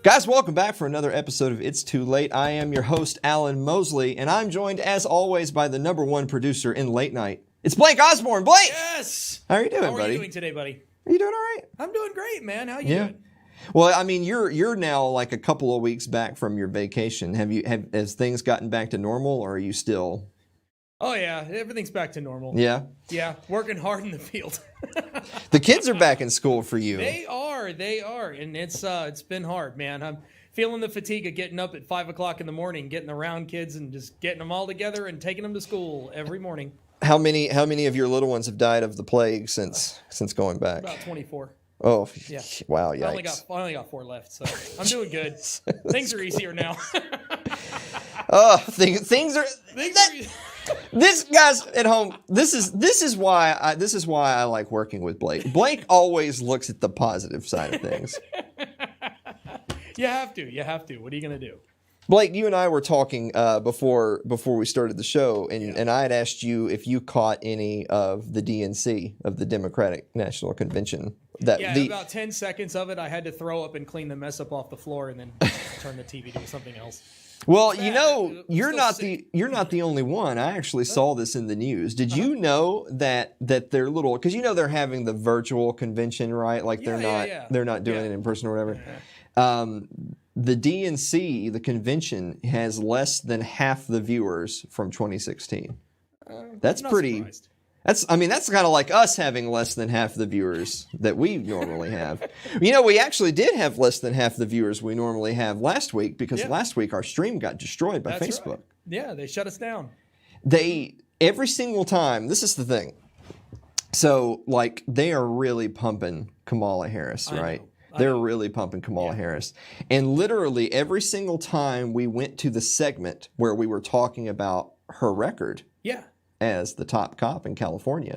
Guys, welcome back for another episode of It's Too Late. I am your host, Alan Mosley, and I'm joined, as always, by the number one producer in late night. It's Blake Osborne. Blake! Yes! How are you doing, buddy? How are you doing today, buddy? Are you doing all right? I'm doing great, man. How you doing? Well, I mean, you're now like a couple of weeks back from your vacation. Has things gotten back to normal, or are you still? Oh yeah, everything's back to normal. Yeah? Yeah, working hard in the field. The kids are back in school for you. They are, and it's been hard, man. I'm feeling the fatigue of getting up at 5 o'clock in the morning, getting around kids, and just getting them all together and taking them to school every morning. How many of your little ones have died of the plague since going back? About 24. Oh, yeah. Wow, yikes. I only got 4 left, so I'm doing good. Things are easier now. Things are. This guys at home. This is why I like working with Blake. Blake always looks at the positive side of things. You have to. What are you gonna do? Blake, you and I were talking before we started the show, and I had asked you if you caught any of the DNC, of the Democratic National Convention. About 10 seconds of it, I had to throw up and clean the mess up off the floor, and then turn the TV to something else. Well, you know, you're not the only one. I actually saw this in the news. Did you know that they're little, because you know they're having the virtual convention, right? Like they're not doing it in person or whatever. The DNC, the convention, has less than half the viewers from 2016. That's pretty. Surprised. That's kind of like us having less than half the viewers that we normally have. You know, we actually did have less than half the viewers we normally have last week, because last week our stream got destroyed by Facebook. Right. Yeah, they shut us down. Every single time, this is the thing. So, like, they are really pumping Kamala Harris, right? They're really pumping Kamala Harris. And literally every single time we went to the segment where we were talking about her record. Yeah. As the top cop in California,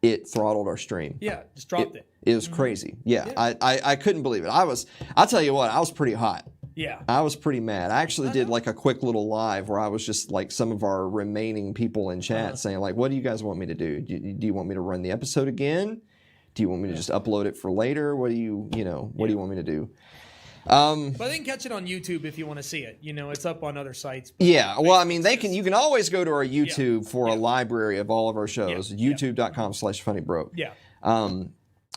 it throttled our stream. Yeah, just dropped it. It was crazy. Yeah. I couldn't believe it. I'll tell you what, I was pretty hot. Yeah. I was pretty mad. I actually did like a quick little live where I was just like some of our remaining people in chat saying like, what do you guys want me to do? Do you want me to run the episode again? Do you want me to just upload it for later? What do you want me to do? But they can catch it on YouTube if you want to see it. You know, it's up on other sites. Yeah, well, I mean, you can always go to our YouTube for a library of all of our shows, youtube.com/funnybroke. Yeah.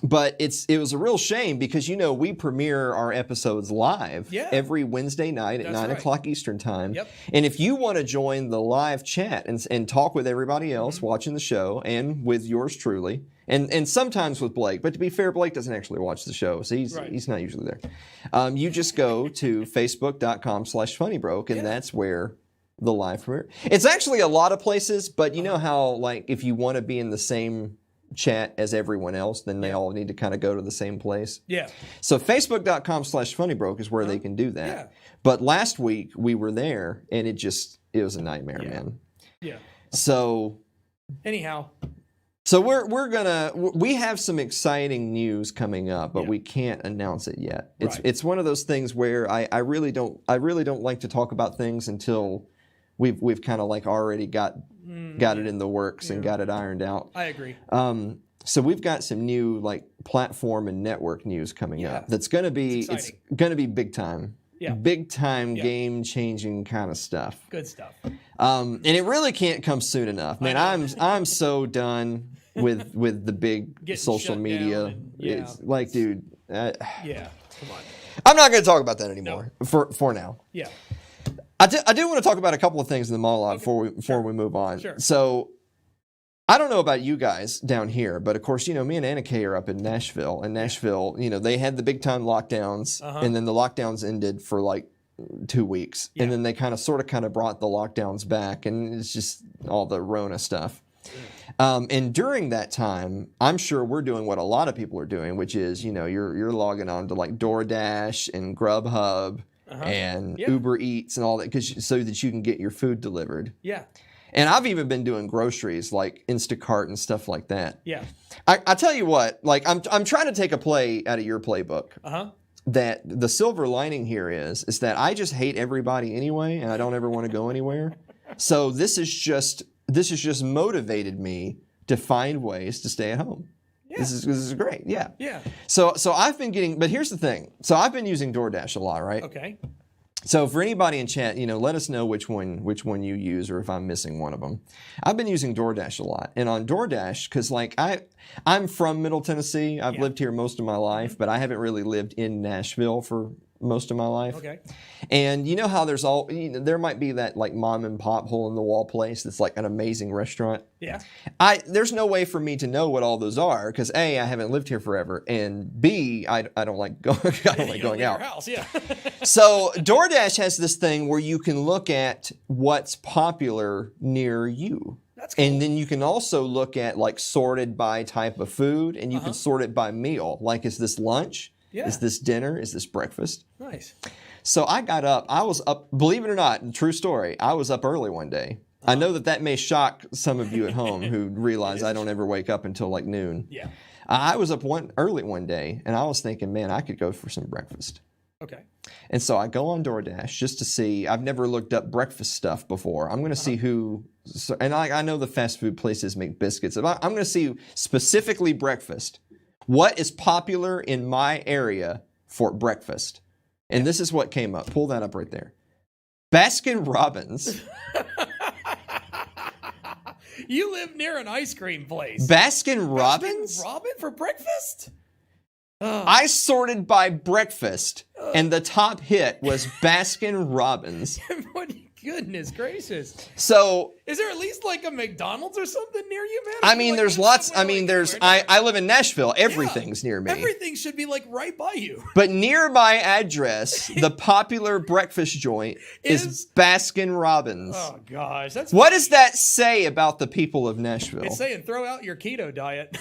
But it was a real shame because, you know, we premiere our episodes live every Wednesday night at 9 o'clock Eastern time. Yep. And if you want to join the live chat and talk with everybody else watching the show and with yours truly, and sometimes with Blake, but to be fair, Blake doesn't actually watch the show, so he's not usually there. You just go to facebook.com/funnybroke, and that's where the live premiere. It's actually a lot of places, but you know how, like, if you want to be in the same chat as everyone else, then they all need to kind of go to the same place. Yeah. So facebook.com/funnybroke is where they can do that. Yeah. But last week we were there, and it was a nightmare, man. Yeah. So anyhow. So we have some exciting news coming up, but we can't announce it yet. It's one of those things where I really don't like to talk about things until we've kind of like already got it in the works and got it ironed out. I agree. So we've got some new like platform and network news coming up. That's going to be big time. Yeah. Big time, game-changing kind of stuff. Good stuff. And it really can't come soon enough, man. I'm so done with the big social media. It's like, dude. Come on. I'm not going to talk about that anymore for now. Yeah. I do want to talk about a couple of things in the monologue before we move on. Sure. So I don't know about you guys down here, but of course, you know, me and Anna Kay are up in Nashville. And Nashville, you know, they had the big time lockdowns, and then the lockdowns ended for like 2 weeks. And then they kind of brought the lockdowns back, and it's just all the Rona stuff. And during that time, I'm sure we're doing what a lot of people are doing, which is, you know, you're logging on to like DoorDash and Grubhub and Uber Eats and all that, so that you can get your food delivered. Yeah. And I've even been doing groceries like Instacart and stuff like that. Yeah. I tell you what, like I'm trying to take a play out of your playbook. That the silver lining here is that I just hate everybody anyway, and I don't ever want to go anywhere. So this has just motivated me to find ways to stay at home. Yeah. This is great. Yeah. Yeah. So I've been getting, but here's the thing. So I've been using DoorDash a lot, right? Okay. So for anybody in chat, let us know which one you use or if I'm missing one of them. I've been using DoorDash a lot. And on DoorDash, because I'm from Middle Tennessee. I've lived here most of my life, but I haven't really lived in Nashville for most of my life. Okay. And you know how there might be that like mom and pop hole in the wall place that's like an amazing restaurant. Yeah. There's no way for me to know what all those are because A, I haven't lived here forever, and B, I don't like going out. Your house, yeah. So DoorDash has this thing where you can look at what's popular near you. That's cool. And then you can also look at like sorted by type of food, and you can sort it by meal. Like, is this lunch? Yeah. Is this dinner? Is this breakfast? Nice. So I got up. I was up, believe it or not, true story. I was up early one day. I know that may shock some of you at home who realize I don't ever wake up until like noon. Yeah. I was up early one day, and I was thinking, man, I could go for some breakfast. Okay. And so I go on DoorDash just to see. I've never looked up breakfast stuff before. I'm going to see who, and I know the fast food places make biscuits. I'm going to see specifically breakfast. What is popular in my area for breakfast? And this is what came up. Pull that up right there. Baskin Robbins. You live near an ice cream place. Baskin Robbins? Baskin Robbins for breakfast? I sorted by breakfast, and the top hit was Baskin Robbins. Goodness gracious. So, is there at least like a McDonald's or something near you, man? I mean, there's lots. I mean, I live in Nashville. Everything's near me. Everything should be like right by you. But near my address, the popular breakfast joint is Baskin Robbins. Oh gosh, what does that say about the people of Nashville? It's saying throw out your keto diet.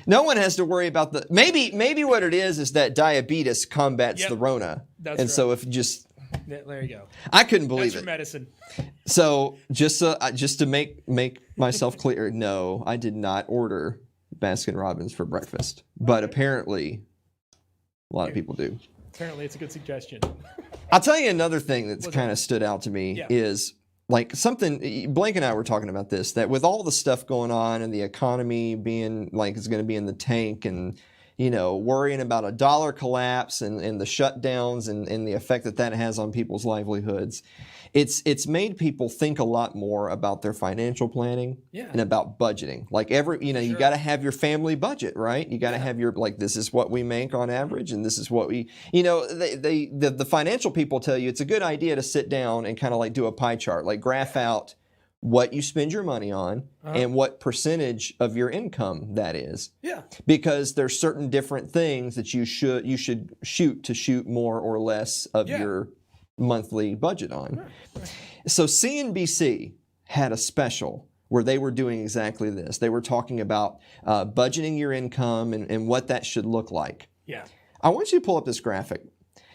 No one has to worry about maybe what it is that diabetes combats the Rona. That's and right. So if just there you go. I couldn't believe That's your medicine. So just to make myself clear, no, I did not order Baskin Robbins for breakfast, but apparently a lot of people do. Apparently, it's a good suggestion. I'll tell you another thing that's kind of stood out to me is like something. Blake and I were talking about this, that with all the stuff going on and the economy being like it's going to be in the tank, and worrying about a dollar collapse and the shutdowns and the effect that has on people's livelihoods, it's made people think a lot more about their financial planning and about budgeting. Like you got to have your family budget, right? You got to have your, like, this is what we make on average, and this is what we, the financial people tell you it's a good idea to sit down and kind of like do a pie chart, like graph out what you spend your money on and what percentage of your income that is. Yeah. Because there's certain different things that you should shoot more or less of your monthly budget on. Right. So CNBC had a special where they were doing exactly this. They were talking about budgeting your income and what that should look like. Yeah. I want you to pull up this graphic.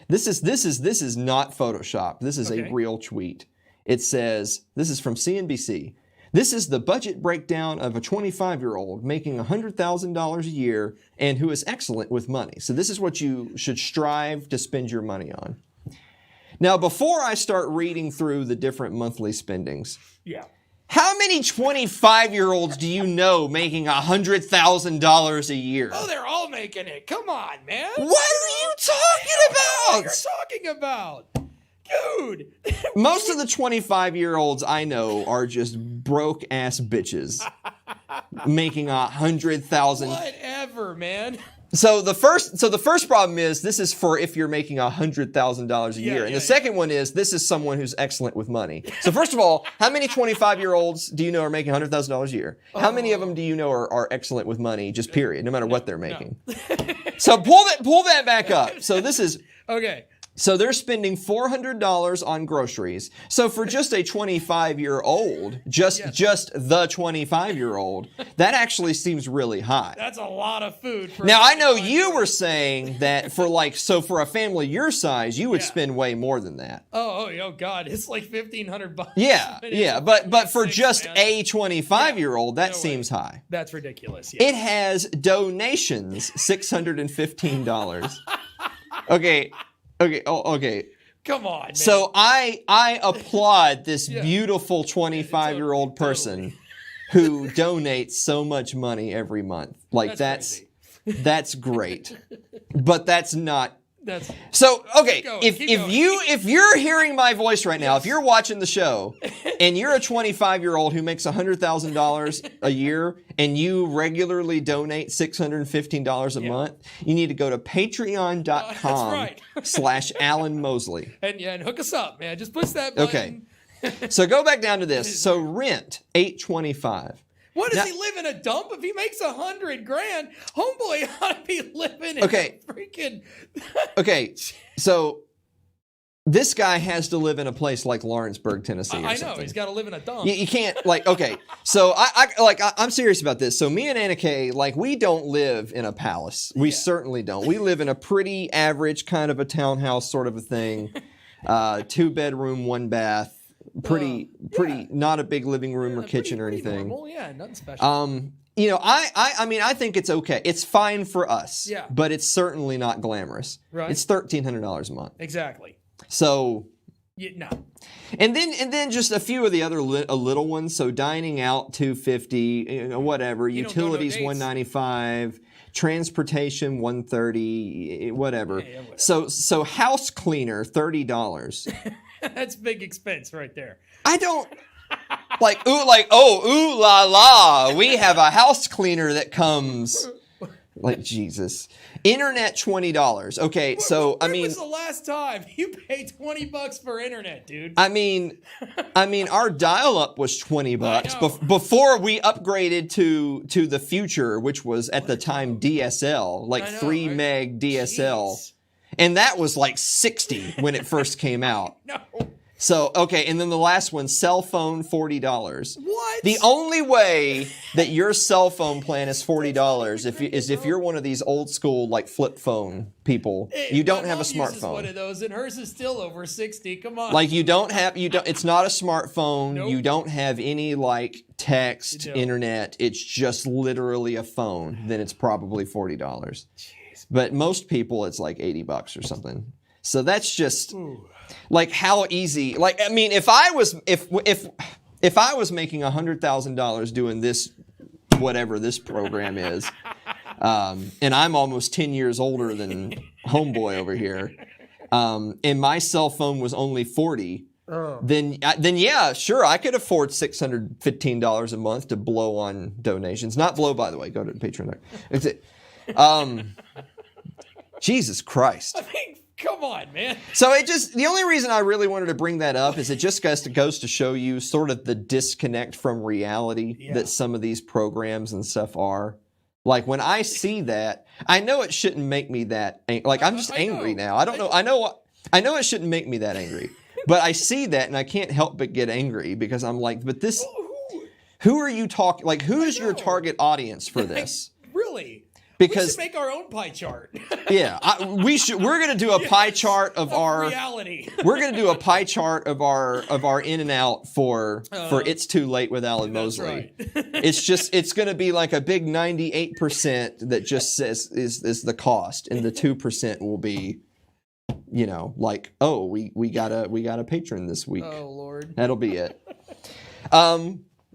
This is not Photoshop. This is a real tweet. It says, this is from CNBC. This is the budget breakdown of a 25-year-old making $100,000 a year and who is excellent with money. So this is what you should strive to spend your money on. Now, before I start reading through the different monthly spendings, how many 25-year-olds do you know making $100,000 a year? Oh, they're all making it. Come on, man. What are you talking about? What you're talking about? Dude. Most of the 25-year-olds I know are just broke-ass bitches making $100,000. Whatever, man. So the first problem is this is for if you're making $100,000 a year. And the second one is this is someone who's excellent with money. So first of all, how many 25-year-olds do you know are making $100,000 a year? How many of them do you know are excellent with money, just period, no matter what they're making? So pull that back up. So this is... Okay. So they're spending $400 on groceries. So for just a 25-year-old, just the 25-year-old, that actually seems really high. That's a lot of food. Now I know you were saying that for a family your size, you would spend way more than that. Oh God, it's like $1,500. Yeah, but for just a 25-year-old, that seems high. That's ridiculous. Yeah. It has donations $615. Okay. Come on, man. So I applaud this beautiful 25-year-old person who donates so much money every month. Like that's great. But that's not. So okay, if you're hearing my voice right now, if you're watching the show and you're a 25-year-old who makes $100,000 a year and you regularly donate $615 a month, you need to go to patreon.com/Alan Mosley. And hook us up, man. Just push that button. Okay. So go back down to this. So rent $825. What does he live in a dump? If he makes $100,000, homeboy ought to be living in a freaking. Okay, so this guy has to live in a place like Lawrenceburg, Tennessee. I know he's got to live in a dump. You can't So I'm serious about this. So me and Anna Kay, we don't live in a palace. We certainly don't. We live in a pretty average kind of a townhouse sort of a thing. 2-bedroom, 1 bath. Pretty not a big living room or kitchen or anything. Normal. Yeah, nothing special. I mean, I think it's okay. It's fine for us. Yeah. But it's certainly not glamorous. Right. It's $1,300 a month. Exactly. So. No. And then just a few of the other little ones. So dining out $250, whatever. Utilities $195. Transportation $130, whatever. Yeah, whatever. So house cleaner $30. That's big expense right there. I don't ooh la la. We have a house cleaner that comes Jesus. Internet $20. Okay, so when was the last time you paid $20 for internet, dude? I mean, our dial-up was $20 before we upgraded to the future, which was at the time DSL, 3 meg DSL. Jeez. And that was 60 when it first came out. No. So, okay, and then the last one, cell phone, $40. What? The only way that your cell phone plan is $40 is if you're one of these old school, flip phone people. You don't have a smartphone. Uses one of those, and hers is still over 60. Come on. It's not a smartphone. Nope. You don't have any, text, internet. It's just literally a phone. Then it's probably $40. Jeez. But most people, it's $80 or something. So that's just how easy. If I was making $100,000 doing this, whatever this program is, and I'm almost 10 years older than homeboy over here, and my cell phone was only $40. Then yeah, sure, I could afford $615 a month to blow on donations. Not blow, by the way. Go to Patreon. Jesus Christ. Come on, man. So the only reason I really wanted to bring that up is it just goes to show you sort of the disconnect from reality that some of these programs and stuff are. When I see that, I know it shouldn't make me that I'm just angry now. I don't know. I know it shouldn't make me that angry. But I see that and I can't help but get angry because I'm but this, who are you talking, who is your target audience for this? Really? Because we should make our own pie chart. Yeah, we should. We're going to do a pie chart of our reality. We're going to do a pie chart of our in and out for It's Too Late with Alan Mosley. Right. It's going to be a big 98% that just says is the cost, and the 2% will be, we got a patron this week. Oh Lord, that'll be it.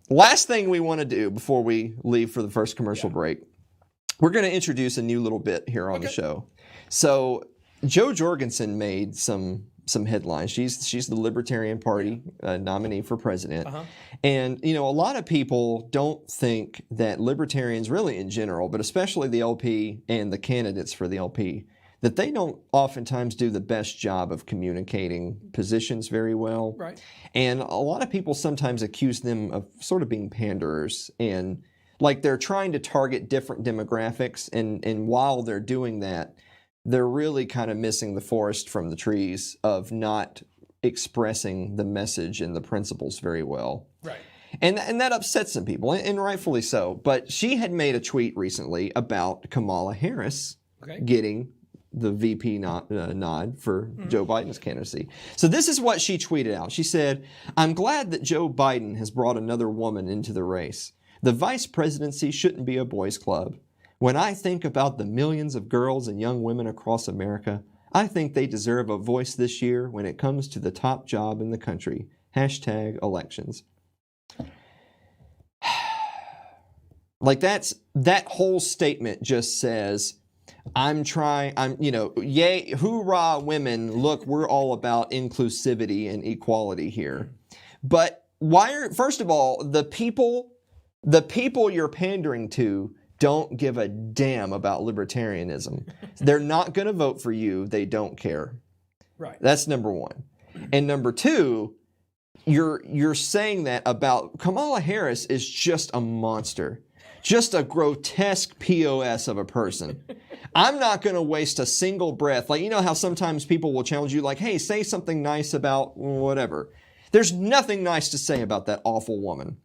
Last thing we want to do before we leave for the first commercial break. We're going to introduce a new little bit here on the show. So Jo Jorgensen made some headlines. She's the Libertarian Party nominee for president. And, a lot of people don't think that libertarians really in general, but especially the LP and the candidates for the LP, that they don't oftentimes do the best job of communicating positions very well. Right. And a lot of people sometimes accuse them of sort of being panderers and they're trying to target different demographics, and while they're doing that, they're really kind of missing the forest from the trees of not expressing the message and the principles very well. Right. And that upsets some people, and rightfully so. But she had made a tweet recently about Kamala Harris getting the VP nod for Joe Biden's candidacy. So this is what she tweeted out. She said, "I'm glad that Joe Biden has brought another woman into the race. The vice presidency shouldn't be a boys' club. When I think about the millions of girls and young women across America, I think they deserve a voice this year when it comes to the top job in the country. #elections." Like that whole statement just says, yay, hoorah, women, look, we're all about inclusivity and equality here. But first of all, the people you're pandering to don't give a damn about libertarianism. They're not going to vote for you. They don't care. Right. That's number one. And number two, you're saying that about Kamala Harris is just a monster. Just a grotesque POS of a person. I'm not going to waste a single breath. Like, you know how sometimes people will challenge you like, hey, say something nice about whatever. There's nothing nice to say about that awful woman.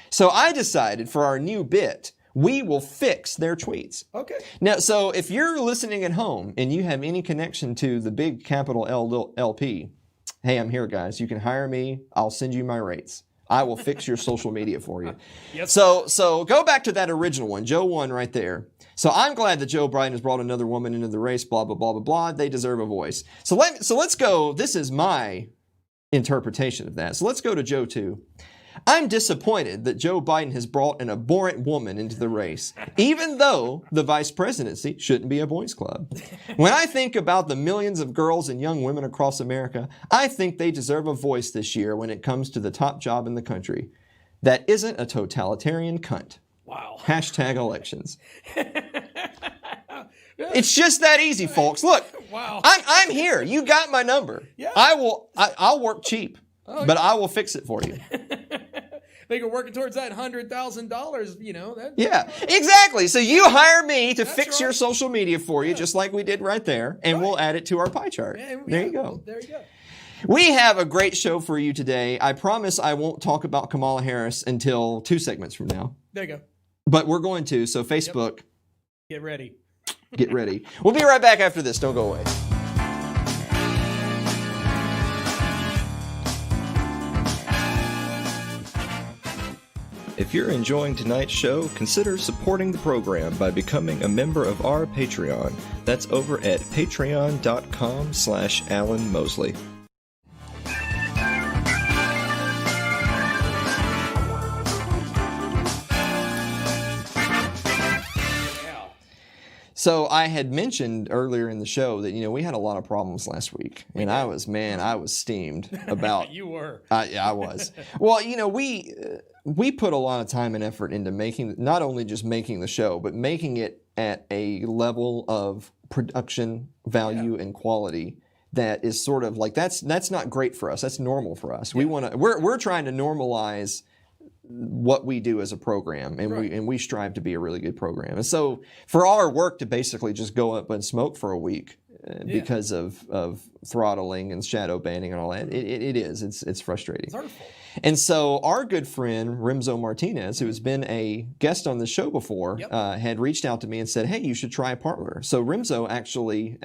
So I decided for our new bit, we will fix their tweets. Okay. Now, so if you're listening at home and you have any connection to the big capital LP, hey, I'm here, guys. You can hire me. I'll send you my rates. I will fix your social media for you. Yes. So go back to that original one, Joe 1 right there. So I'm glad that Joe Biden has brought another woman into the race, blah, blah, blah, blah, blah. They deserve a voice. So let's go. This is my interpretation of that. So let's go to Joe 2. I'm disappointed that Joe Biden has brought an abhorrent woman into the race, even though the vice presidency shouldn't be a boys' club. When I think about the millions of girls and young women across America, I think they deserve a voice this year when it comes to the top job in the country. That isn't a totalitarian cunt. Wow. Hashtag elections. It's just that easy, folks. Look, wow. I'm here. You got my number. Yeah. I'll work cheap, but I will fix it for you. They are working towards that $100,000, you know. Yeah, exactly. So you hire me to fix your right. social media for you, just like we did right there, and we'll add it to our pie chart. There you go. There you go. We have a great show for you today. I promise I won't talk about Kamala Harris until 2 segments from now. There you go. But we're going to, so Facebook. Get ready. Get ready. We'll be right back after this. Don't go away. If you're enjoying tonight's show, consider supporting the program by becoming a member of our Patreon. That's over at patreon.com/Alan Mosley. So I had mentioned earlier in the show that, we had a lot of problems last week. And I was steamed about... You were. Yeah, I was. Well, we put a lot of time and effort into not only just making the show, but making it at a level of production value and quality that is sort of like, that's not great for us. That's normal for us. We're trying to normalize what we do as a program, and we strive to be a really good program. And so for our work to basically just go up and smoke for a week because of throttling and shadow banning and all that, it's frustrating. It's hurtful. And so our good friend Remzo Martinez, who has been a guest on the show before, had reached out to me and said, "Hey, you should try Parler." So Remzo actually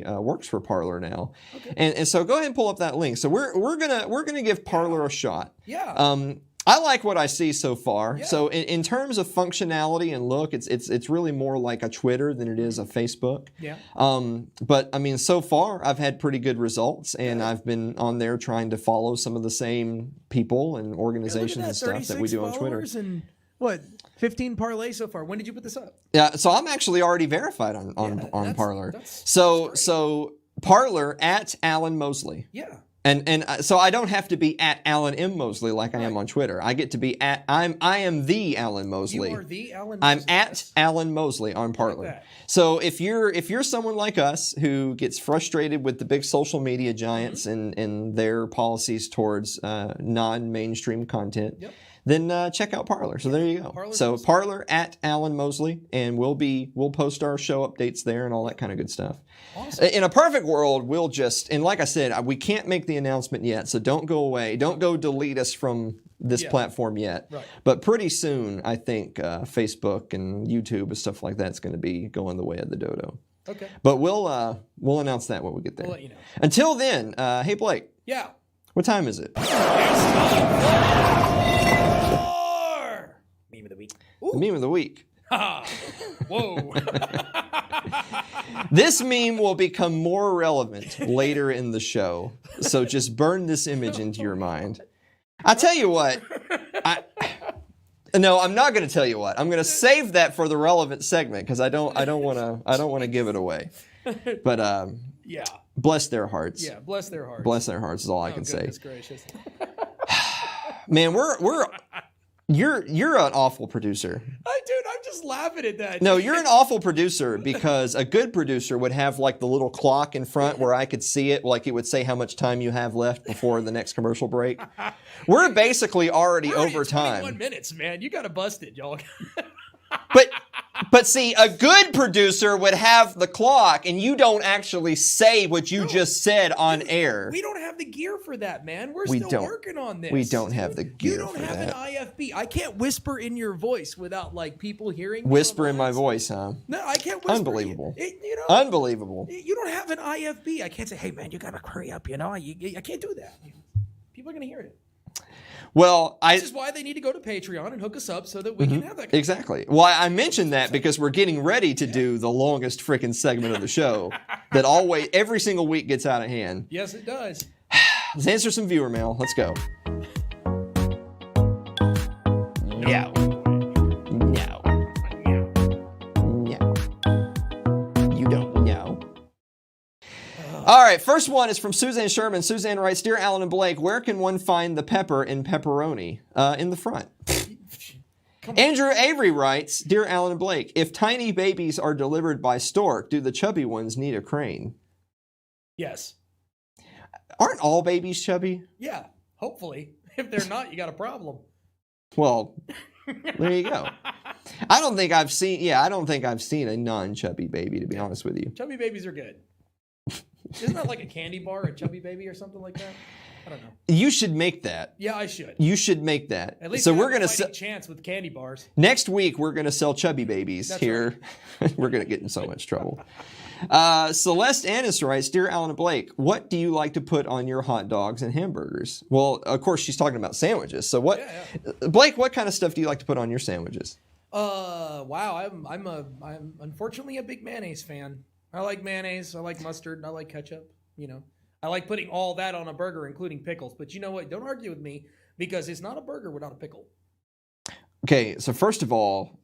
works for Parler now, and so go ahead and pull up that link. So we're gonna give Parler a shot. Yeah. I like what I see so far. Yeah. So in terms of functionality and look, it's really more like a Twitter than it is a Facebook. Yeah. But I mean, so far I've had pretty good results, and I've been on there trying to follow some of the same people and organizations and stuff that we do on Twitter. And what, 15 parlay so far? When did you put this up? Yeah. So I'm actually already verified on Parler. So Parler at Alan Mosley. Yeah. And so I don't have to be at Alan M. Mosley like I am on Twitter. I get to be I am the Alan Mosley. You are the Alan I'm Mosley. at Alan Mosley on Parler. Like so if you're someone like us who gets frustrated with the big social media giants and their policies towards non-mainstream content, then check out Parler. So there you go. Parler at Alan Mosley, and we'll post our show updates there and all that kind of good stuff. Awesome. In a perfect world, we'll just, and like I said, we can't make the announcement yet, so don't go away. Don't go delete us from this platform yet. Right. But pretty soon, I think Facebook and YouTube and stuff like that's going to be going the way of the dodo. Okay. But we'll announce that when we get there. We'll let you know. Until then, hey Blake. Yeah. What time is it? Meme of the week. The meme of the week. Whoa. This meme will become more relevant later in the show, so just burn this image into your mind. I tell you what, No, I'm not going to tell you what. I'm going to save that for the relevant segment because I don't want to give it away. But yeah, bless their hearts. Yeah, bless their hearts. Bless their hearts is all I can say. Gracious. Man, you're an awful producer. Dude, I'm just laughing at that. No, you're an awful producer because a good producer would have like the little clock in front where I could see it, like it would say how much time you have left before the next commercial break. We're basically already over time. 21 minutes, man. You got to bust it, y'all. But see, a good producer would have the clock, and you don't actually say what you just said on air. We don't have the gear for that, man. We're still working on this. We don't have the gear for that. You don't have an IFB. I can't whisper in your voice without like people hearing. Whisper in my voice, huh? No, I can't whisper. Unbelievable. Unbelievable. You don't have an IFB. I can't say, hey, man, you got to hurry up. I can't do that. People are going to hear it. Well, this is why they need to go to Patreon and hook us up so that we can have that. Exactly. Well, I mentioned that because we're getting ready to do the longest freaking segment of the show that every single week gets out of hand. Yes, it does. Let's answer some viewer mail. Let's go. No. No. No. You don't know. All right, first one is from Suzanne Sherman. Suzanne writes, Dear Alan and Blake, where can one find the pepper in pepperoni? In the front. Andrew Avery writes, Dear Alan and Blake, if tiny babies are delivered by stork, do the chubby ones need a crane? Yes. Aren't all babies chubby? Yeah, hopefully. If they're not, you got a problem. Well, there you go. I don't think I've seen a non-chubby baby, to be honest with you. Chubby babies are good. Isn't that like a candy bar, a chubby baby or something like that? I don't know. You should make that. Yeah, I should. You should make that. At least so we're gonna sell chance with candy bars. Next week we're gonna sell chubby babies. That's here. Right. We're gonna get in so much trouble. Celeste Annis writes, Dear Alan and Blake, what do you like to put on your hot dogs and hamburgers? Well, of course she's talking about sandwiches. So what, Blake? What kind of stuff do you like to put on your sandwiches? Wow, I'm unfortunately a big mayonnaise fan. I like mayonnaise. I like mustard. I like ketchup. I like putting all that on a burger, including pickles. But you know what? Don't argue with me because it's not a burger without a pickle. Okay, so first of all,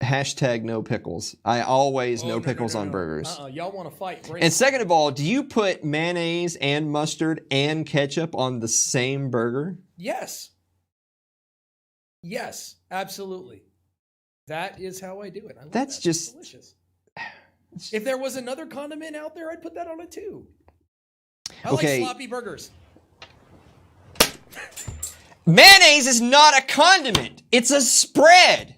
hashtag no pickles. I always no pickles on burgers. Y'all want to fight. And second of all, do you put mayonnaise and mustard and ketchup on the same burger? Yes. Yes, absolutely. That is how I do it. That's just delicious. If there was another condiment out there, I'd put that on it too. I like sloppy burgers. Mayonnaise is not a condiment. It's a spread.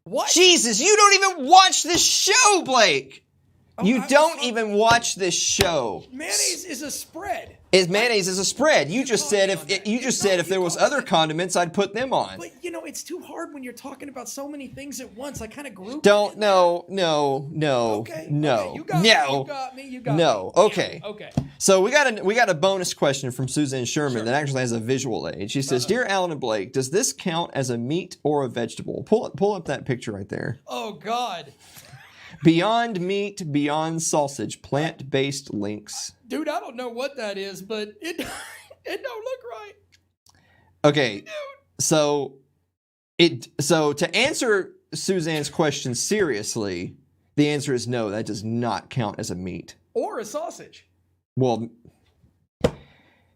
What? Jesus, you don't even watch this show, Blake. You don't even watch this show. Mayonnaise is a spread. Mayonnaise is a spread. You just said if there was other condiments, I'd put them on. But it's too hard when you're talking about so many things at once. I kind of group. No. Okay. No. You got me. Okay. Okay. So we got a bonus question from Suzanne Sherman that actually has a visual aid. She says, Dear Alan and Blake, does this count as a meat or a vegetable? Pull up that picture right there. Oh God. Beyond meat, beyond sausage, plant-based links. Dude, I don't know what that is, but it don't look right. Okay, so to answer Suzanne's question seriously, the answer is no. That does not count as a meat or a sausage. Well,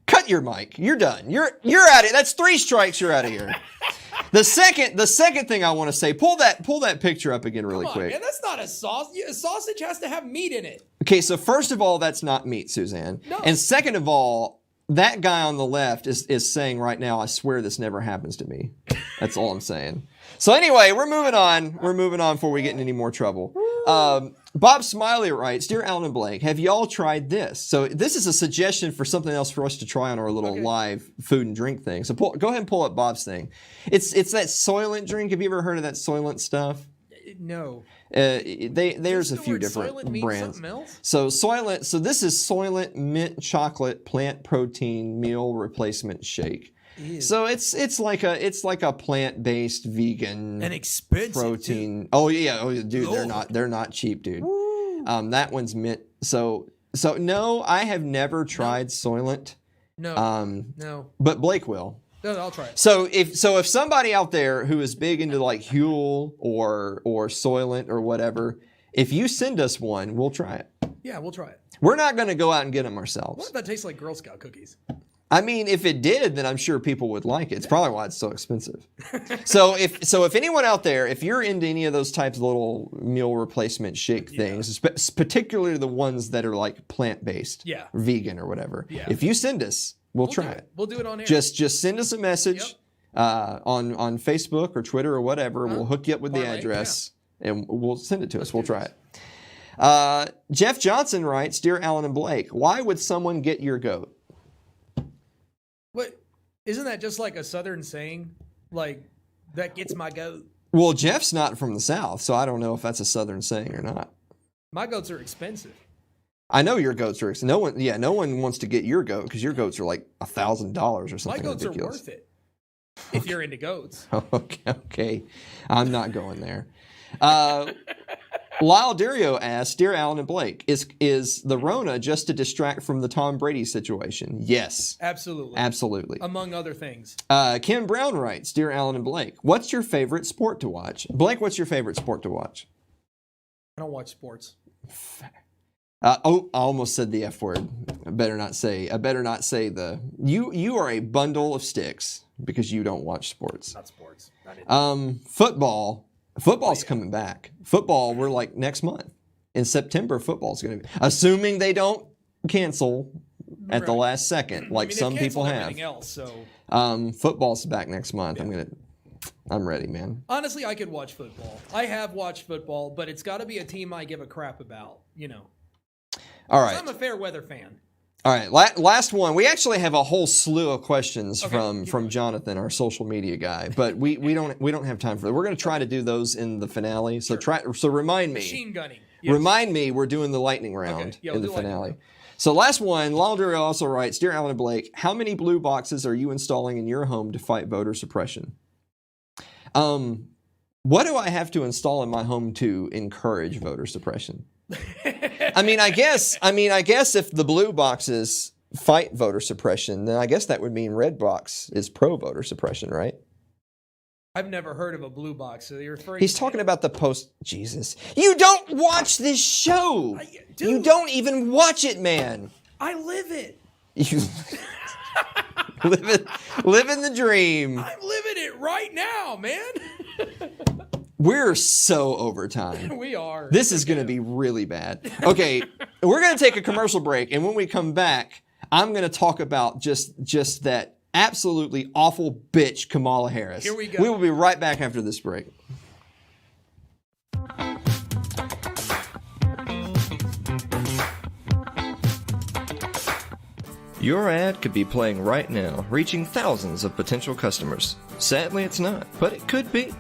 cut your mic. You're done. You're out of. That's 3 strikes. You're out of here. The second thing I want to say, pull that picture up again really quick. Man, that's not a sausage. A sausage has to have meat in it. Okay, so first of all, that's not meat, Suzanne. No. And second of all, that guy on the left is saying right now, I swear this never happens to me. That's all I'm saying. So anyway, we're moving on. We're moving on before we get in any more trouble. Bob Smiley writes, Dear Alan and Blake, have y'all tried this? So this is a suggestion for something else for us to try on our little live food and drink thing. So go ahead and pull up Bob's thing. It's that Soylent drink. Have you ever heard of that Soylent stuff? No. There's a few different brands. So Soylent. So this is Soylent Mint Chocolate Plant Protein Meal Replacement Shake. Ew. So it's like a plant-based vegan and expensive protein. Too. Oh yeah, dude, they're not cheap, dude. Woo. That one's mint. So no, I have never tried Soylent. No. No. But Blake will. No, I'll try it. So if somebody out there who is big into like Huel or Soylent or whatever, if you send us one, we'll try it. Yeah, we'll try it. We're not going to go out and get them ourselves. What if that tastes like Girl Scout cookies? I mean, if it did, then I'm sure people would like it. It's probably why it's so expensive. So if anyone out there, if you're into any of those types of little meal replacement shake things, particularly the ones that are like plant-based, vegan or whatever, if you send us, we'll try it. We'll do it on air. Just send us a message on Facebook or Twitter or whatever. We'll hook you up with the address and we'll send it to us. We'll try it. Jeff Johnson writes, Dear Alan and Blake, why would someone get your goat? What? Isn't that just like a Southern saying? Like, that gets my goat? Well, Jeff's not from the South, so I don't know if that's a Southern saying or not. My goats are expensive. I know your goats are expensive. No one wants to get your goat because your goats are like $1,000 or something. My goats ridiculous. are worth it if you're into goats. Okay. I'm not going there. Lyle Dario asks, Dear Alan and Blake, is the Rona just to distract from the Tom Brady situation? Yes. Absolutely. Among other things. Ken Brown writes, Dear Alan and Blake, what's your favorite sport to watch? Blake, what's your favorite sport to watch? I don't watch sports. I almost said the F word. I better not say the... You are a bundle of sticks because you don't watch sports. Not sports. Not it. Football's coming back. Football, we're like next month. In September, football's going to be... Assuming they don't cancel at the last second, like some people have. Else, so. Football's back next month. Yeah. I'm ready, man. Honestly, I could watch football. I have watched football, but it's got to be a team I give a crap about, you know. All right. I'm a fair weather fan. All right, last one. We actually have a whole slew of questions from Jonathan, our social media guy, but we don't have time for that. We're going to try to do those in the finale. So remind me. Machine gunning. Yes. Remind me we're doing the lightning round in the finale. So last one, Laundry also writes, Dear Alan and Blake, how many blue boxes are you installing in your home to fight voter suppression? What do I have to install in my home to encourage voter suppression? I guess if the blue boxes fight voter suppression, then I guess that would mean red box is pro voter suppression, right? I've never heard of a blue box. So you're referring He's talking about the post. Jesus, you don't watch this show. You don't even watch it, man. I live it. You living the dream. I'm living it right now, man. We're so over time. We are. This is going to be really bad. Okay, we're going to take a commercial break, and when we come back, I'm going to talk about just that absolutely awful bitch, Kamala Harris. Here we go. We will be right back after this break. Your ad could be playing right now, reaching thousands of potential customers. Sadly, it's not, but it could be.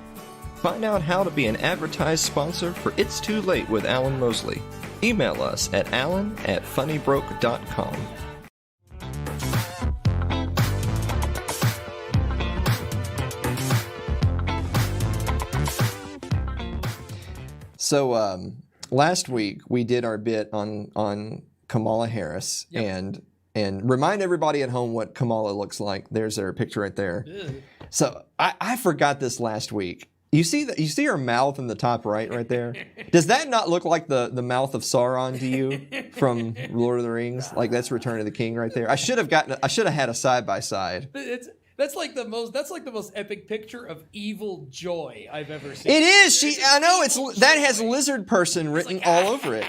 Find out how to be an advertised sponsor for It's Too Late with Alan Mosley. Email us at alan@funnybroke.com. So last week we did our bit on Kamala Harris and remind everybody at home what Kamala looks like. There's her picture right there. Ew. So I forgot this last week. You see her mouth in the top right there? Does that not look like the mouth of Sauron to you from Lord of the Rings? Like that's Return of the King right there. I should have had a side by side. That's like the most epic picture of evil joy I've ever seen. It is. I know that has lizard person written all over it.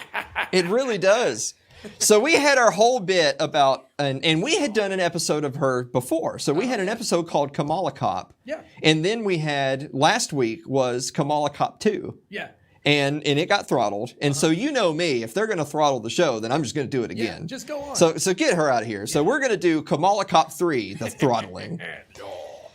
It really does. So we had our whole bit about, and we had done an episode of her before. So we had an episode called Kamala Cop. Yeah. And then we had, last week was Kamala Cop 2. Yeah. And it got throttled. And so you know me, if they're going to throttle the show, then I'm just going to do it again. Yeah, just go on. So get her out of here. Yeah. So we're going to do Kamala Cop 3, the throttling.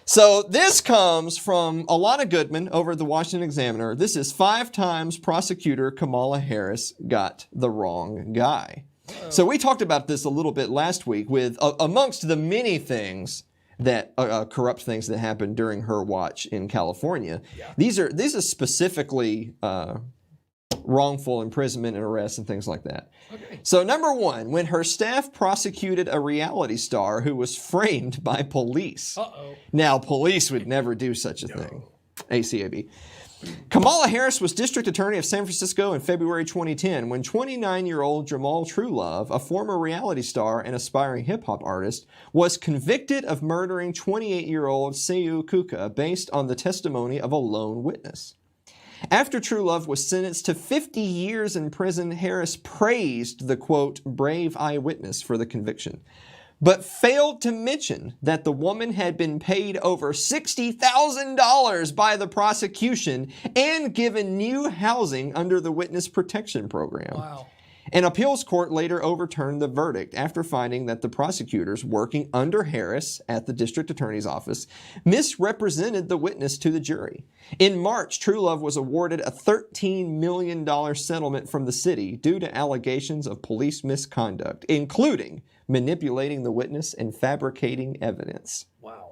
So this comes from Alana Goodman over at the Washington Examiner. This is 5 times prosecutor Kamala Harris got the wrong guy. So we talked about this a little bit last week with amongst the many things that corrupt things that happened during her watch in California. Yeah. These are specifically wrongful imprisonment and arrest and things like that. Okay. So number 1, when her staff prosecuted a reality star who was framed by police. Uh-oh. Now, police would never do such a thing. ACAB. Kamala Harris was district attorney of San Francisco in February 2010 when 29-year-old Jamal Truelove, a former reality star and aspiring hip-hop artist, was convicted of murdering 28-year-old Seou Kuka based on the testimony of a lone witness. After Truelove was sentenced to 50 years in prison, Harris praised the, quote, brave eyewitness for the conviction, but failed to mention that the woman had been paid over $60,000 by the prosecution and given new housing under the Witness Protection Program. Wow. An appeals court later overturned the verdict after finding that the prosecutors working under Harris at the district attorney's office misrepresented the witness to the jury. In March, Truelove was awarded a $13 million settlement from the city due to allegations of police misconduct, including manipulating the witness and fabricating evidence. Wow.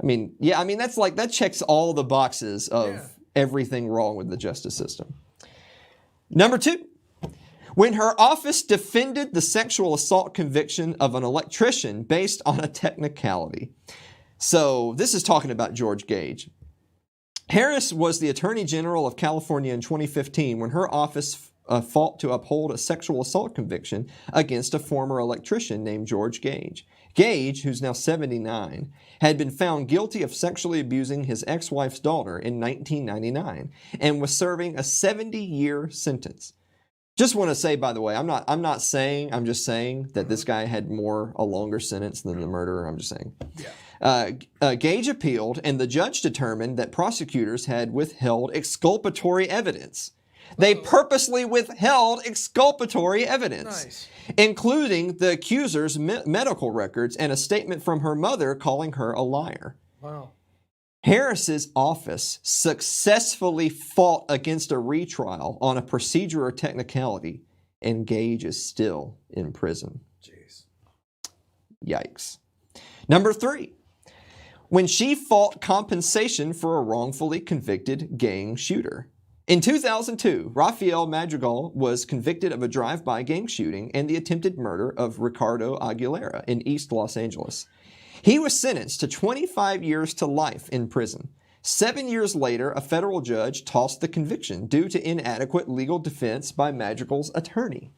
That checks all the boxes of everything wrong with the justice system. Number 2. When her office defended the sexual assault conviction of an electrician based on a technicality. So this is talking about George Gage. Harris was the Attorney General of California in 2015 when her office fought to uphold a sexual assault conviction against a former electrician named George Gage. Gage, who's now 79, had been found guilty of sexually abusing his ex-wife's daughter in 1999 and was serving a 70-year sentence. Just want to say, by the way, I'm just saying that this guy had a longer sentence than the murderer. I'm just saying. Yeah. Gage appealed, and the judge determined that prosecutors had withheld exculpatory evidence. They purposely withheld exculpatory evidence, including the accuser's medical records and a statement from her mother calling her a liar. Wow. Harris's office successfully fought against a retrial on a procedure or technicality, and Gage is still in prison. Jeez. Yikes. Number 3. When she fought compensation for a wrongfully convicted gang shooter. In 2002, Rafael Madrigal was convicted of a drive-by gang shooting and the attempted murder of Ricardo Aguilera in East Los Angeles. He was sentenced to 25 years to life in prison. 7 years later, a federal judge tossed the conviction due to inadequate legal defense by Madrigal's attorney.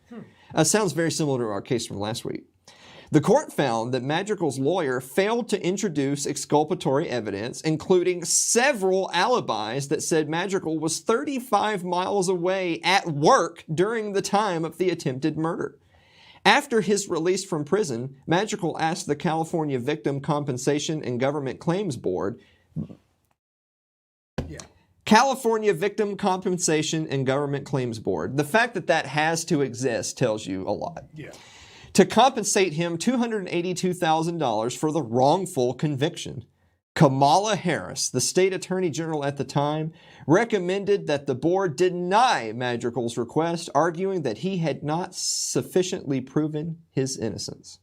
Sounds very similar to our case from last week. The court found that Madrigal's lawyer failed to introduce exculpatory evidence, including several alibis that said Madrigal was 35 miles away at work during the time of the attempted murder. After his release from prison, Madrigal asked the California Victim Compensation and Government Claims Board, California Victim Compensation and Government Claims Board, the fact that that has to exist tells you a lot, to compensate him $282,000 for the wrongful conviction. Kamala Harris, the state attorney general at the time, recommended that the board deny Madrigal's request, arguing that he had not sufficiently proven his innocence.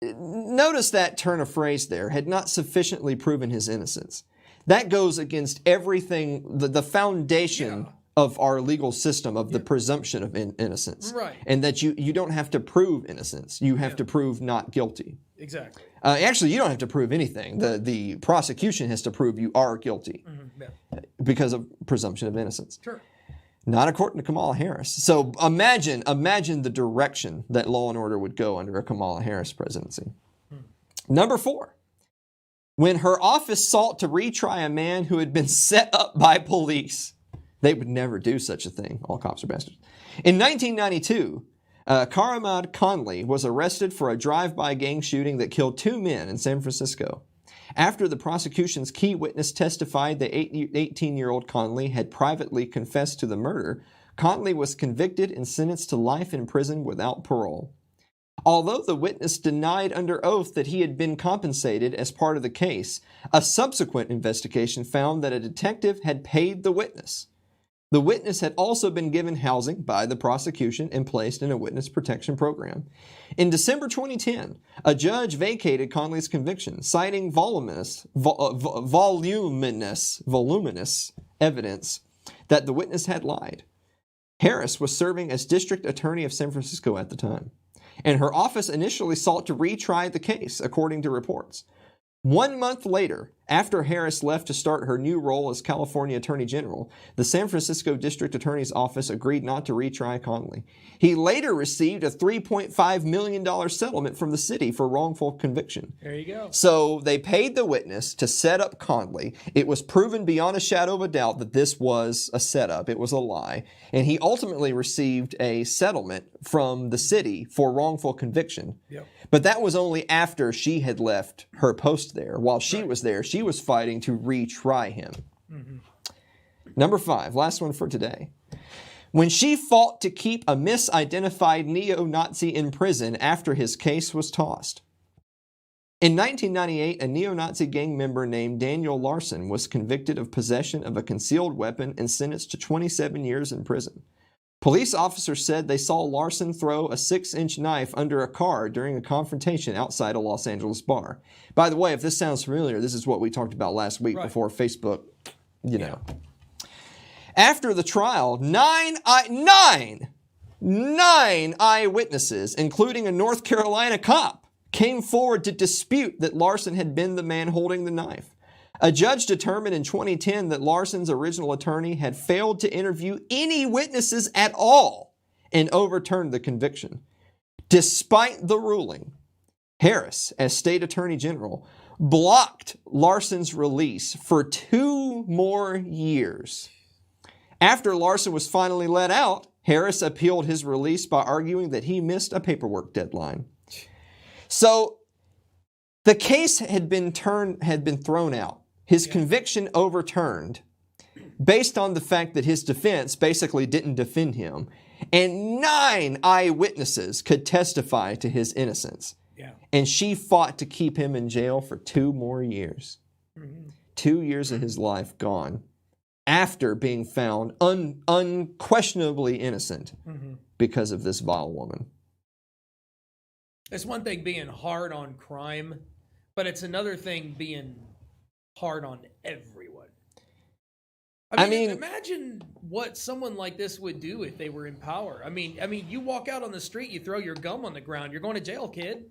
Notice that turn of phrase there, had not sufficiently proven his innocence. That goes against everything, the foundation of our legal system, of the presumption of innocence. Right. And that you don't have to prove innocence. You have to prove not guilty. Exactly. Actually, you don't have to prove anything. The prosecution has to prove you are guilty because of presumption of innocence. Sure. Not according to Kamala Harris. So imagine the direction that law and order would go under a Kamala Harris presidency. Number 4. When her office sought to retry a man who had been set up by police. They would never do such a thing. All cops are bastards. In 1992, Karamad Conley was arrested for a drive-by gang shooting that killed 2 men in San Francisco. After the prosecution's key witness testified that 18-year-old Conley had privately confessed to the murder, Conley was convicted and sentenced to life in prison without parole. Although the witness denied under oath that he had been compensated as part of the case, a subsequent investigation found that a detective had paid the witness. The witness had also been given housing by the prosecution and placed in a witness protection program. In December 2010, a judge vacated Conley's conviction, citing voluminous evidence that the witness had lied. Harris was serving as district attorney of San Francisco at the time, and her office initially sought to retry the case, according to reports. 1 month later, after Harris left to start her new role as California Attorney General, the San Francisco District Attorney's Office agreed not to retry Conley. He later received a $3.5 million settlement from the city for wrongful conviction. There you go. So they paid the witness to set up Conley. It was proven beyond a shadow of a doubt that this was a setup. It was a lie. And he ultimately received a settlement from the city for wrongful conviction. Yep. But that was only after she had left her post there. While she was there, she was fighting to retry him. Mm-hmm. Number 5, last one for today. When she fought to keep a misidentified neo-Nazi in prison after his case was tossed. In 1998, a neo-Nazi gang member named Daniel Larson was convicted of possession of a concealed weapon and sentenced to 27 years in prison. Police officers said they saw Larson throw a 6-inch knife under a car during a confrontation outside a Los Angeles bar. By the way, if this sounds familiar, this is what we talked about last week before Facebook, you know. After the trial, nine eyewitnesses, including a North Carolina cop, came forward to dispute that Larson had been the man holding the knife. A judge determined in 2010 that Larson's original attorney had failed to interview any witnesses at all and overturned the conviction. Despite the ruling, Harris, as state attorney general, blocked Larson's release for 2 more years. After Larson was finally let out, Harris appealed his release by arguing that he missed a paperwork deadline. So the case had been thrown out. His conviction overturned based on the fact that his defense basically didn't defend him. And 9 eyewitnesses could testify to his innocence. Yeah. And she fought to keep him in jail for 2 more years. 2 years of his life gone after being found unquestionably innocent because of this vile woman. It's one thing being hard on crime, but it's another thing being hard on everyone. I mean, imagine what someone like this would do if they were in power. I mean, you walk out on the street, you throw your gum on the ground, you're going to jail, kid.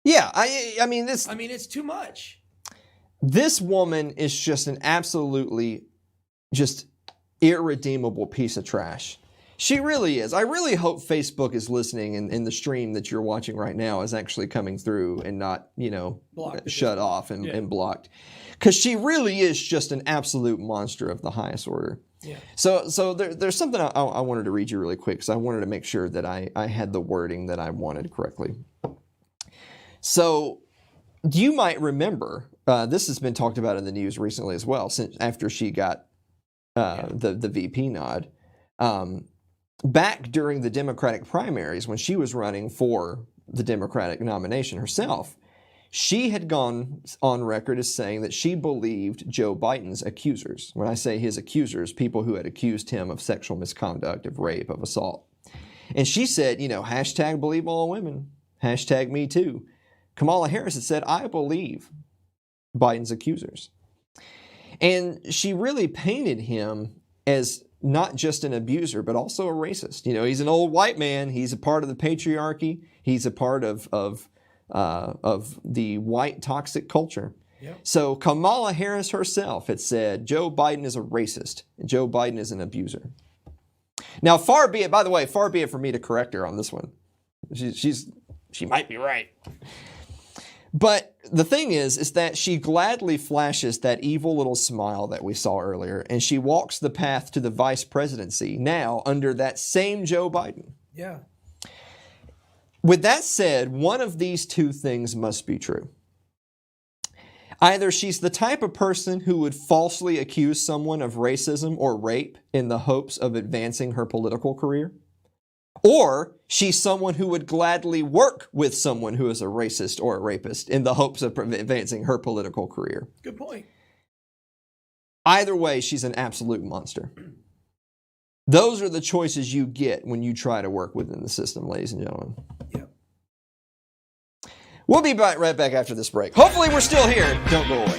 Yeah, I mean, it's too much. This woman is just an absolutely just irredeemable piece of trash. She really is. I really hope Facebook is listening and the stream that you're watching right now is actually coming through and not, shut off and blocked. Because she really is just an absolute monster of the highest order. Yeah. So there's something I wanted to read you really quick because I wanted to make sure that I had the wording that I wanted correctly. So you might remember, this has been talked about in the news recently as well, since after she got the VP nod. Back during the Democratic primaries, when she was running for the Democratic nomination herself, she had gone on record as saying that she believed Joe Biden's accusers. When I say his accusers, people who had accused him of sexual misconduct, of rape, of assault. And she said, hashtag believe all women, hashtag me too. Kamala Harris had said, I believe Biden's accusers. And she really painted him as not just an abuser, but also a racist. He's an old white man. He's a part of the patriarchy. He's a part of the white toxic culture. Yep. So Kamala Harris herself had said, Joe Biden is a racist. And Joe Biden is an abuser. Now, far be it for me to correct her on this one. She might be right. But the thing is that she gladly flashes that evil little smile that we saw earlier, and she walks the path to the vice presidency now under that same Joe Biden. Yeah. With that said, one of these 2 things must be true. Either she's the type of person who would falsely accuse someone of racism or rape in the hopes of advancing her political career, or she's someone who would gladly work with someone who is a racist or a rapist in the hopes of advancing her political career. Good point. Either way, she's an absolute monster. Those are the choices you get when you try to work within the system, ladies and gentlemen. Yep. We'll be right back after this break. Hopefully we're still here. Don't go away.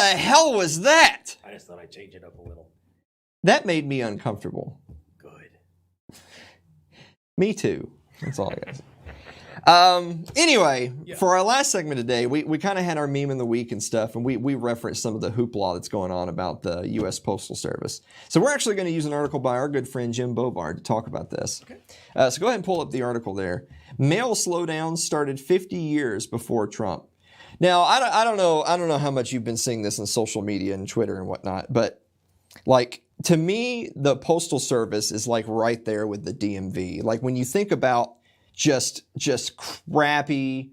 hell was that? I just thought I'd change it up a little. That made me uncomfortable. Good. Me too. That's all I got to say. Anyway, for our last segment today, we kind of had our meme in the week and stuff, and we referenced some of the hoopla that's going on about the U.S. Postal Service. So we're actually going to use an article by our good friend Jim Bovard to talk about this. Okay. So go ahead and pull up the article there. Mail slowdowns started 50 years before Trump. Now, I don't know how much you've been seeing this on social media and Twitter and whatnot, but like, to me, the Postal Service is like right there with the DMV. Like when you think about just crappy,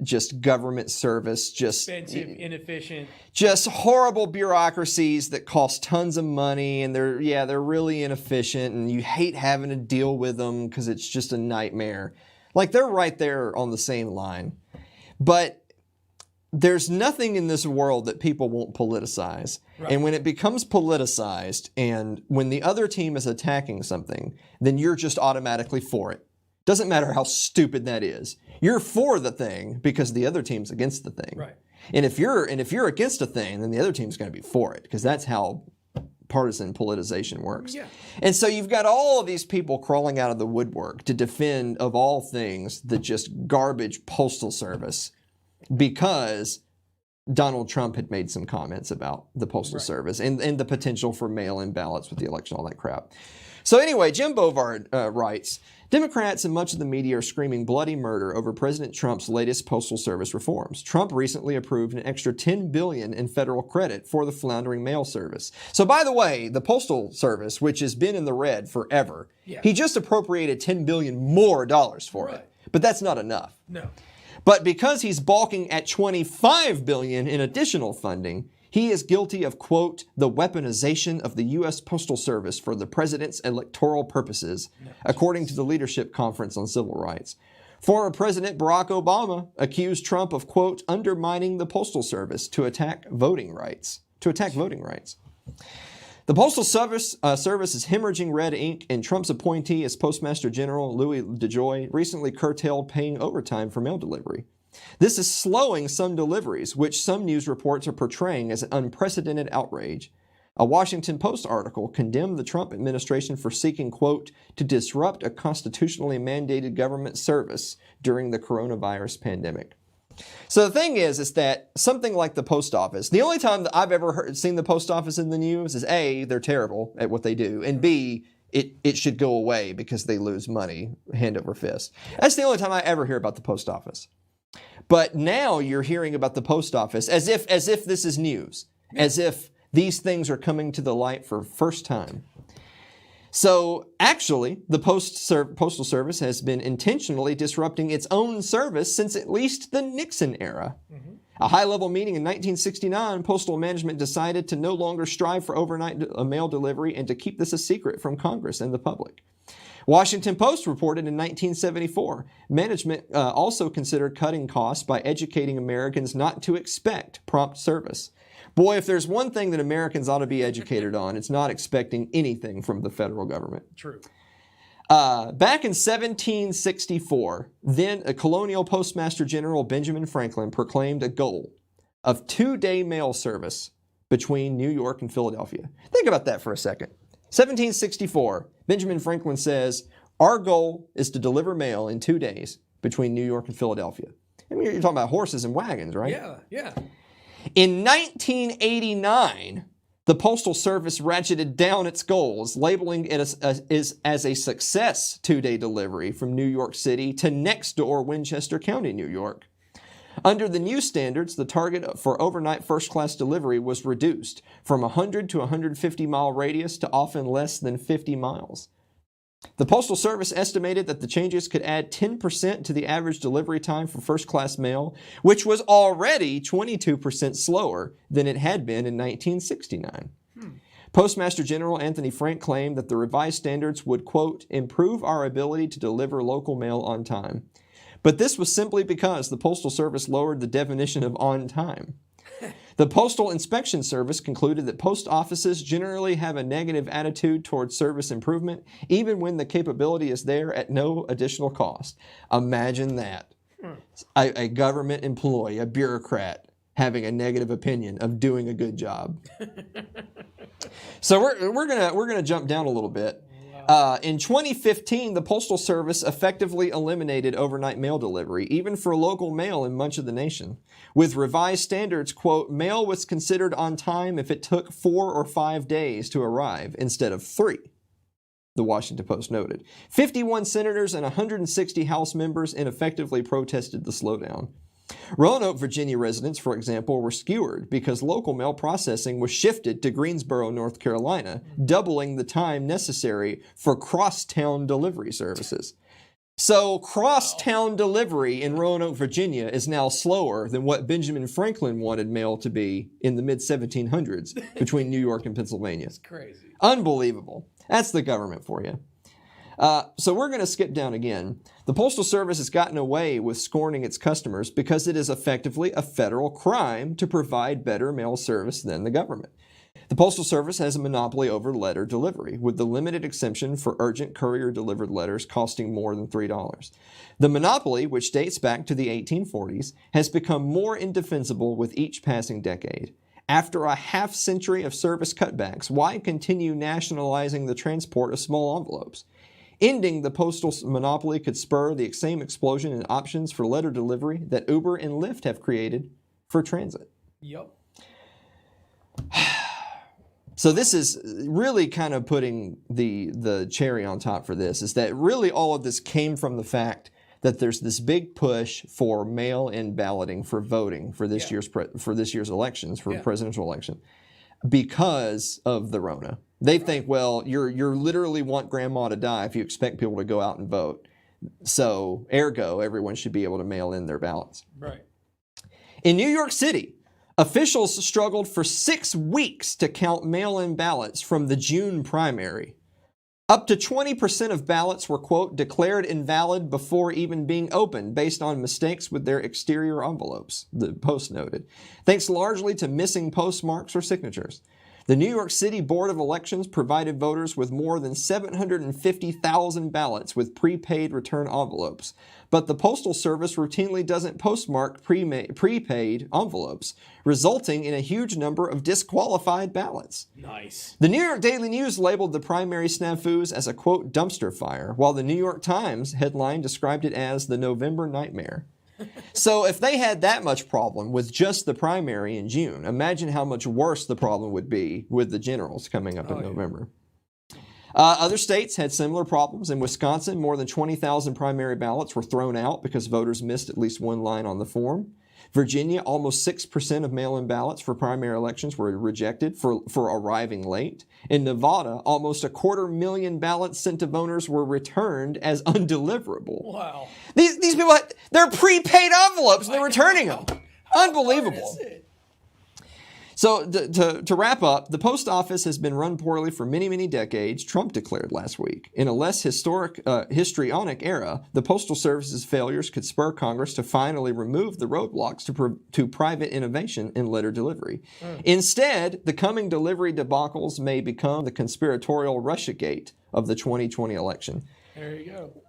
just government service, just expensive, inefficient, just horrible bureaucracies that cost tons of money, and they're really inefficient, and you hate having to deal with them because it's just a nightmare. Like they're right there on the same line. But there's nothing in this world that people won't politicize. Right. And when it becomes politicized, and when the other team is attacking something, then you're just automatically for it. Doesn't matter how stupid that is. You're for the thing because the other team's against the thing. Right. And if you're against a thing, then the other team's going to be for it because that's how partisan politicization works. Yeah. And so you've got all of these people crawling out of the woodwork to defend, of all things, the just garbage Postal Service because Donald Trump had made some comments about the Postal Service and the potential for mail-in ballots with the election, all that crap. So anyway, Jim Bovard writes, Democrats and much of the media are screaming bloody murder over President Trump's latest Postal Service reforms. Trump recently approved an extra $10 billion in federal credit for the floundering mail service. So by the way, the Postal Service, which has been in the red forever, he just appropriated $10 billion more for it. But that's not enough. No. But because he's balking at $25 billion in additional funding, he is guilty of, quote, the weaponization of the U.S. Postal Service for the president's electoral purposes, according to the Leadership Conference on Civil Rights. Former President Barack Obama accused Trump of, quote, undermining the Postal Service to attack voting rights. The Postal Service is hemorrhaging red ink, and Trump's appointee as Postmaster General Louis DeJoy recently curtailed paying overtime for mail delivery. This is slowing some deliveries, which some news reports are portraying as an unprecedented outrage. A Washington Post article condemned the Trump administration for seeking, quote, to disrupt a constitutionally mandated government service during the coronavirus pandemic. So the thing is that something like the post office, the only time that I've ever seen the post office in the news is A, they're terrible at what they do, and B, it should go away because they lose money hand over fist. That's the only time I ever hear about the post office. But now you're hearing about the post office as if this is news, as if these things are coming to the light for first time. So actually, the Postal Service has been intentionally disrupting its own service since at least the Nixon era. Mm-hmm. A high-level meeting in 1969, Postal Management decided to no longer strive for overnight mail delivery and to keep this a secret from Congress and the public. Washington Post reported in 1974, management also considered cutting costs by educating Americans not to expect prompt service. Boy, if there's one thing that Americans ought to be educated on, it's not expecting anything from the federal government. True. Back in 1764, then a colonial Postmaster General Benjamin Franklin proclaimed a goal of 2-day mail service between New York and Philadelphia. Think about that for a second. 1764, Benjamin Franklin says, our goal is to deliver mail in 2 days between New York and Philadelphia. I mean, you're talking about horses and wagons, right? Yeah. In 1989, the Postal Service ratcheted down its goals, labeling it as a success 2-day delivery from New York City to next door Winchester County, New York. Under the new standards, the target for overnight first-class delivery was reduced from 100 to 150-mile radius to often less than 50 miles. The Postal Service estimated that the changes could add 10% to the average delivery time for first-class mail, which was already 22% slower than it had been in 1969. Postmaster General Anthony Frank claimed that the revised standards would, quote, improve our ability to deliver local mail on time. But this was simply because the Postal Service lowered the definition of on time. The Postal Inspection Service concluded that post offices generally have a negative attitude towards service improvement, even when the capability is there at no additional cost. Imagine that. A government employee, a bureaucrat, having a negative opinion of doing a good job. So we're gonna jump down a little bit. In 2015, the Postal Service effectively eliminated overnight mail delivery, even for local mail in much of the nation. With revised standards, quote, mail was considered on time if it took 4 or 5 days to arrive instead of 3, the Washington Post noted. 51 senators and 160 House members ineffectively protested the slowdown. Roanoke, Virginia residents, for example, were skewered because local mail processing was shifted to Greensboro, North Carolina, doubling the time necessary for cross-town delivery services. So cross-town delivery in Roanoke, Virginia is now slower than what Benjamin Franklin wanted mail to be in the mid-1700s between New York and Pennsylvania. It's crazy. Unbelievable. That's the government for you. So we're going to skip down again. The Postal Service has gotten away with scorning its customers because it is effectively a federal crime to provide better mail service than the government. The Postal Service has a monopoly over letter delivery, with the limited exemption for urgent courier-delivered letters costing more than $3. The monopoly, which dates back to the 1840s, has become more indefensible with each passing decade. After a half-century of service cutbacks, why continue nationalizing the transport of small envelopes? Ending the postal monopoly could spur the same explosion in options for letter delivery that Uber and Lyft have created for transit. Yep. So this is really kind of putting the cherry on top for this, is that really all of this came from the fact that there's this big push for mail-in balloting for voting for this year's elections, for presidential election, because of the Rona. They think, well, you're literally want grandma to die if you expect people to go out and vote. So, ergo, everyone should be able to mail in their ballots. Right. In New York City, officials struggled for 6 weeks to count mail-in ballots from the June primary. Up to 20% of ballots were, quote, declared invalid before even being opened based on mistakes with their exterior envelopes, the Post noted, thanks largely to missing postmarks or signatures. The New York City Board of Elections provided voters with more than 750,000 ballots with prepaid return envelopes, but the Postal Service routinely doesn't postmark prepaid envelopes, resulting in a huge number of disqualified ballots. Nice. The New York Daily News labeled the primary snafus as a, quote, dumpster fire, while the New York Times headline described it as the November nightmare. So if they had that much problem with just the primary in June, imagine how much worse the problem would be with the generals coming up in November. Other states had similar problems. In Wisconsin, more than 20,000 primary ballots were thrown out because voters missed at least one line on the form. Virginia, almost 6% of mail-in ballots for primary elections were rejected for arriving late. In Nevada, almost 250,000 ballots sent to voters were returned as undeliverable. Wow. These people, they're prepaid envelopes, they're returning them. Unbelievable. So to wrap up, the post office has been run poorly for many, many decades, Trump declared last week. In a less histrionic era, the Postal Service's failures could spur Congress to finally remove the roadblocks to private innovation in letter delivery. Instead, the coming delivery debacles may become the conspiratorial Russiagate of the 2020 election. There you go.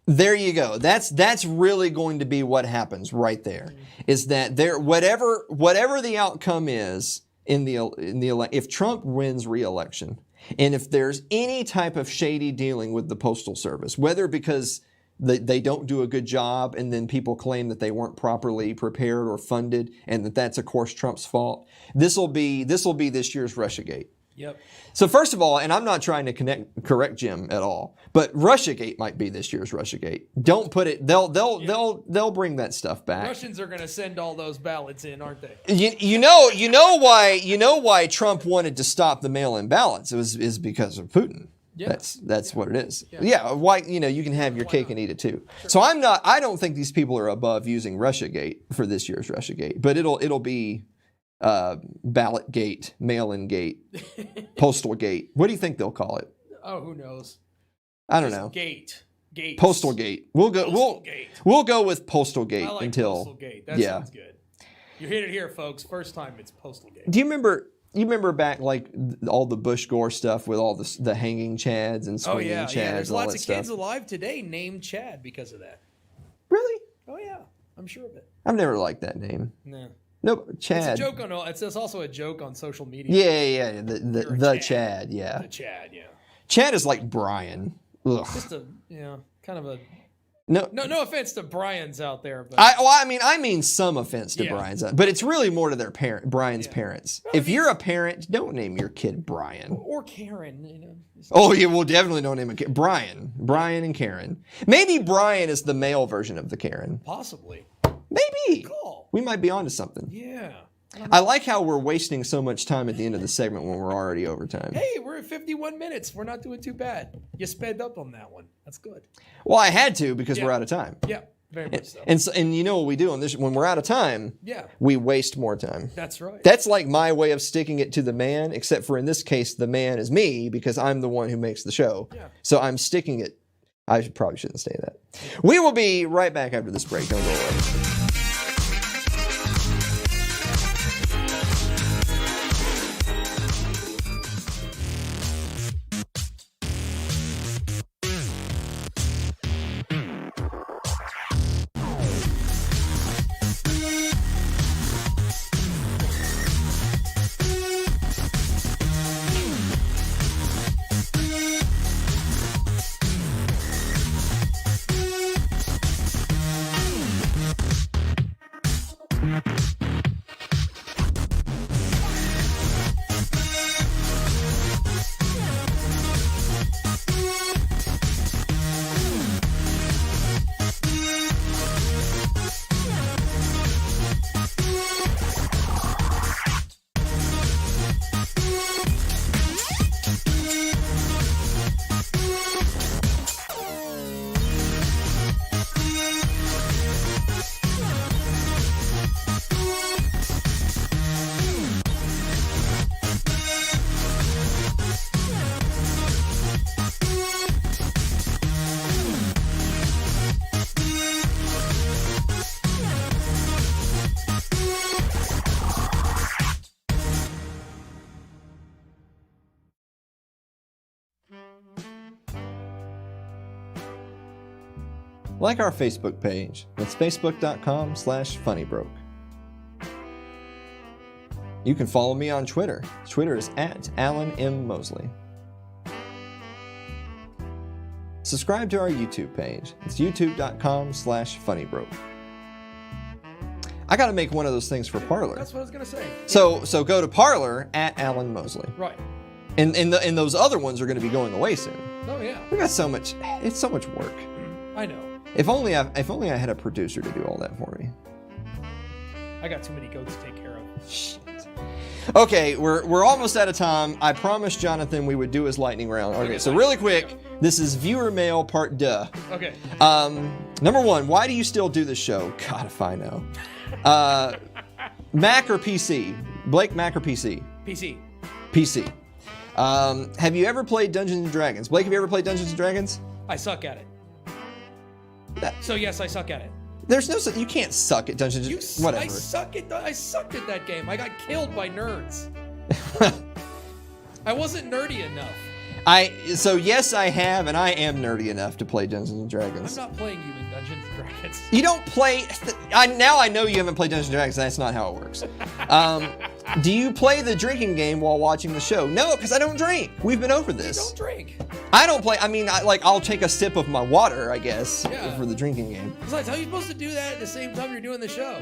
There you go. That's really going to be what happens right there. Is that there whatever the outcome is in the if Trump wins re-election, and if there's any type of shady dealing with the Postal Service, whether because they don't do a good job and then people claim that they weren't properly prepared or funded and that's of course Trump's fault, this will be this year's Russiagate. Yep. So first of all, and I'm not trying to correct Jim at all, but Russiagate might be this year's Russiagate. Don't put it. They'll bring that stuff back. Russians are going to send all those ballots in, aren't they? You know why Trump wanted to stop the mail-in ballots is because of Putin. Yeah. That's what it is. Yeah. Why you can have your cake and eat it too. Sure. So I don't think these people are above using Russiagate for this year's Russiagate, but it'll be ballot gate, mail-in gate, postal gate. What do you think they'll call it? Oh, who knows? I don't know. Gate. Postal gate. We'll go with postal gate. I like until postal gate. That sounds good. You heard it here, folks. First time it's postal gate. Do you remember back like all the Bush Gore stuff with all the hanging chads and swinging chads? There's and all lots that of stuff? kids alive today named Chad because of that. Really? Oh yeah, I'm sure of it. I've never liked that name. No. No, Chad. It's a joke on. It's also a joke on social media. Yeah. The Chad. Yeah. The Chad. Yeah. Chad is like Brian. Ugh. Just kind of a. No offense to Brian's out there, but I mean some offense to Brian's, but it's really more to their Brian's parents. If you're a parent, don't name your kid Brian or Karen. You know. Oh yeah, we'll definitely don't name a kid Brian and Karen. Maybe Brian is the male version of the Karen. Possibly. Maybe. Cool. We might be onto something. Yeah. I like how we're wasting so much time at the end of the segment when we're already over time. Hey, we're at 51 minutes. We're not doing too bad. You sped up on that one. That's good. Well, I had to because we're out of time. Yeah, very much so. And you know what we do on this when we're out of time? Yeah. We waste more time. That's right. That's like my way of sticking it to the man, except for in this case, the man is me because I'm the one who makes the show. Yeah. So I'm sticking it. Probably shouldn't say that. We will be right back after this break. Don't go away. Like our Facebook page. That's facebook.com/funnybroke. You can follow me on Twitter. Twitter is @AlanMMosley. Subscribe to our YouTube page. It's youtube.com/funnybroke. I got to make one of those things for Parler. That's what I was going to say. So go to Parler @AlanMosley. Right. And those other ones are going to be going away soon. Oh yeah. We got so much. It's so much work. I know. If only I had a producer to do all that for me. I got too many goats to take care of. Shit. Okay, we're almost out of time. I promised Jonathan we would do his lightning round. Okay, so really quick, this is viewer mail part duh. Okay. Number one, why do you still do this show? God, if I know. Mac or PC? Blake, Mac or PC? PC. PC. Have you ever played Dungeons and Dragons? Blake, have you ever played Dungeons and Dragons? I suck at it. So yes, I suck at it. There's no, you can't suck at Dungeons and Dragons. Whatever. I sucked at that game. I got killed by nerds. I wasn't nerdy enough. So yes, I have, and I am nerdy enough to play Dungeons and Dragons. I'm not playing you in Dungeons and Dragons. You don't play. Now I know you haven't played Dungeons and Dragons. That's not how it works. Do you play the drinking game while watching the show? No, because I don't drink. We've been over this. You don't drink. I don't play. I mean, I'll take a sip of my water, I guess, for the drinking game. Besides, how are you supposed to do that at the same time you're doing the show?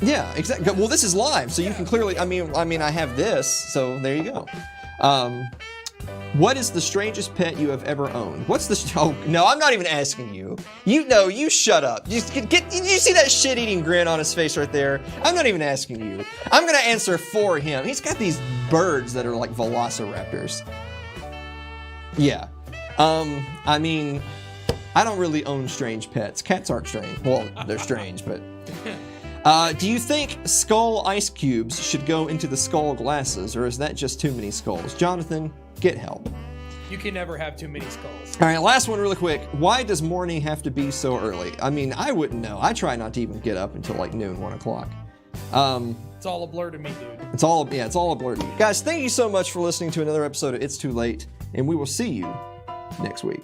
Yeah, exactly. Well, this is live, so you can clearly. I mean, I have this, so there you go. What is the strangest pet you have ever owned? What's the? Oh no, I'm not even asking you. You shut up. You see that shit-eating grin on his face right there? I'm not even asking you. I'm gonna answer for him. He's got these birds that are like velociraptors. Yeah. I mean, I don't really own strange pets. Cats aren't strange. Well, they're strange, but. Do you think skull ice cubes should go into the skull glasses, or is that just too many skulls? Jonathan, get help. You can never have too many skulls. All right, last one really quick. Why does morning have to be so early? I mean, I wouldn't know. I try not to even get up until like noon, 1 o'clock. It's all a blur to me, dude. It's all a blur to me. Guys, thank you so much for listening to another episode of It's Too Late, and we will see you next week.